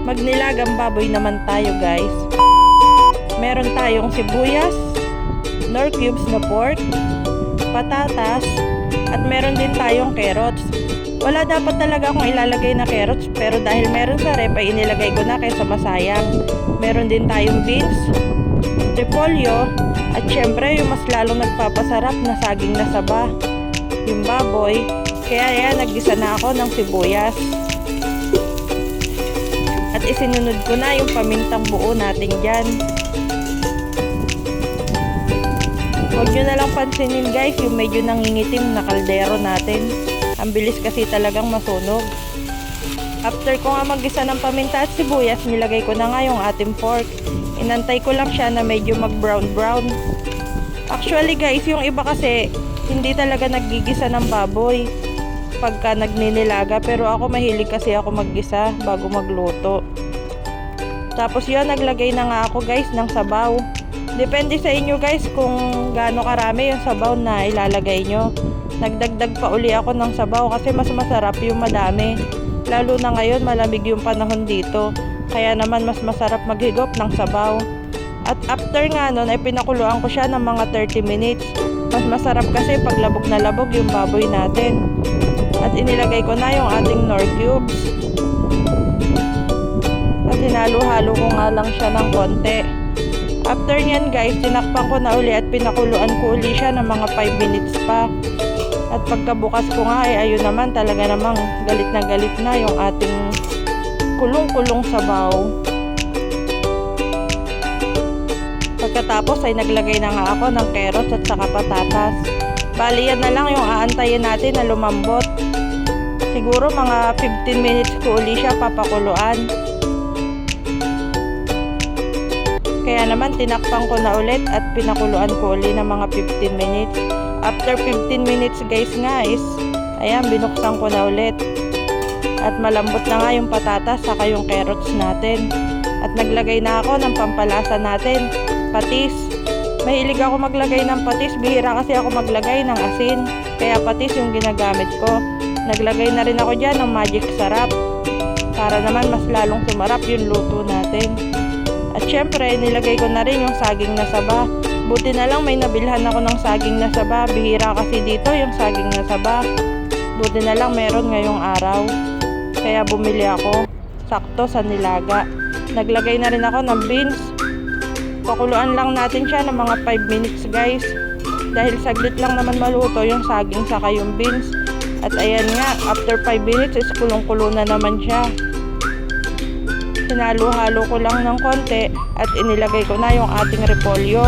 Magnilagang baboy naman tayo guys. Meron tayong sibuyas, nor cubes na pork, patatas, at meron din tayong carrots. Wala dapat talaga akong ilalagay na carrots, pero dahil meron sa rep ay inilagay ko na kaysa masayang. Meron din tayong beans, repolyo, at syempre yung mas lalong nagpapasarap na saging na saba, yung baboy. Kaya yan, naggisa na ako ng sibuyas. At isinunod ko na yung pamintang buo natin dyan. Huwag nyo na lang pansinin guys yung medyo nangingitim na kaldero natin. Ang bilis kasi talagang masunog. After ko nga maggisa ng paminta at sibuyas, nilagay ko na nga yung ating pork. Inantay ko lang siya na medyo mag brown brown. Actually guys, yung iba kasi hindi talaga naggigisa ng baboy pagka nagninilaga, pero ako mahilig kasi ako maggisa bago magluto. Tapos yun, naglagay na nga ako guys ng sabaw. Depende sa inyo guys kung gaano karami yung sabaw na ilalagay nyo. Nagdagdag pa uli ako ng sabaw kasi mas masarap yung madami. Lalo na ngayon, malamig yung panahon dito. Kaya naman mas masarap maghigop ng sabaw. At after nga nun ay pinakuluan ko siya ng mga 30 minutes. Mas masarap kasi pag labog na labog yung baboy natin. At inilagay ko na yung ating nor cubes. At hinalo-halo ko nga lang siya ng konti. After nyan guys, tinakpan ko na uli at pinakuluan ko uli siya ng mga 5 minutes pa. At pagkabukas ko nga ay ayun naman, talaga namang galit na yung ating kulong-kulong sabaw. Pagkatapos ay naglagay na nga ako ng carrots at saka patatas. Bali yan na lang yung aantayin natin na lumambot. Siguro mga 15 minutes ko uli siya papakuluan. Kaya naman tinakpan ko na ulit at pinakuluan ko uli ng mga 15 minutes. After 15 minutes guys nga is, ayan, binuksan ko na ulit. At malambot na nga yung patatas saka yung carrots natin. At naglagay na ako ng pampalasa natin, patis. Mahilig ako maglagay ng patis, bihira kasi ako maglagay ng asin. Kaya patis yung ginagamit ko. Naglagay na rin ako dyan ng magic sarap para naman mas lalong sumarap yung luto natin. At syempre, nilagay ko na rin yung saging na saba. Buti na lang may nabilhan ako ng saging na saba. Bihira kasi dito yung saging na saba. Buti na lang meron ngayong araw. Kaya bumili ako. Sakto sa nilaga. Naglagay na rin ako ng beans. Pakuluan lang natin siya ng mga 5 minutes guys. Dahil saglit lang naman maluto yung saging saka yung beans. At ayan nga, after 5 minutes is kulong-kulo na naman siya. Hinalo-halo ko lang ng konti at inilagay ko na yung ating repolyo.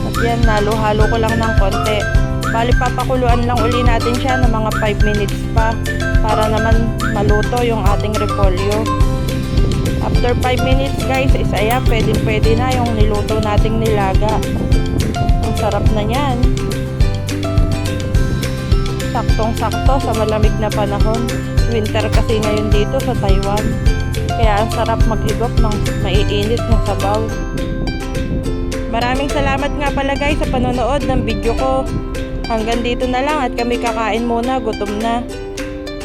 At yan, halo-halo ko lang ng konti. Bali, papakuluan lang uli natin siya ng mga 5 minutes pa para naman maluto yung ating repolyo. After 5 minutes guys, is ayan, pwede na yung niluto nating nilaga. Ang sarap na niyan. Saktong-sakto sa malamig na panahon. Winter kasi ngayon dito sa Taiwan. Kaya ang sarap maghigop ng maiinit na sabaw. Maraming salamat nga pala guys sa panonood ng video ko. Hanggang dito na lang at kami kakain muna, gutom na.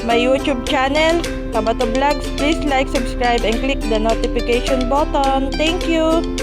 My YouTube channel, Kabato Vlogs. Please like, subscribe, and click the notification button. Thank you!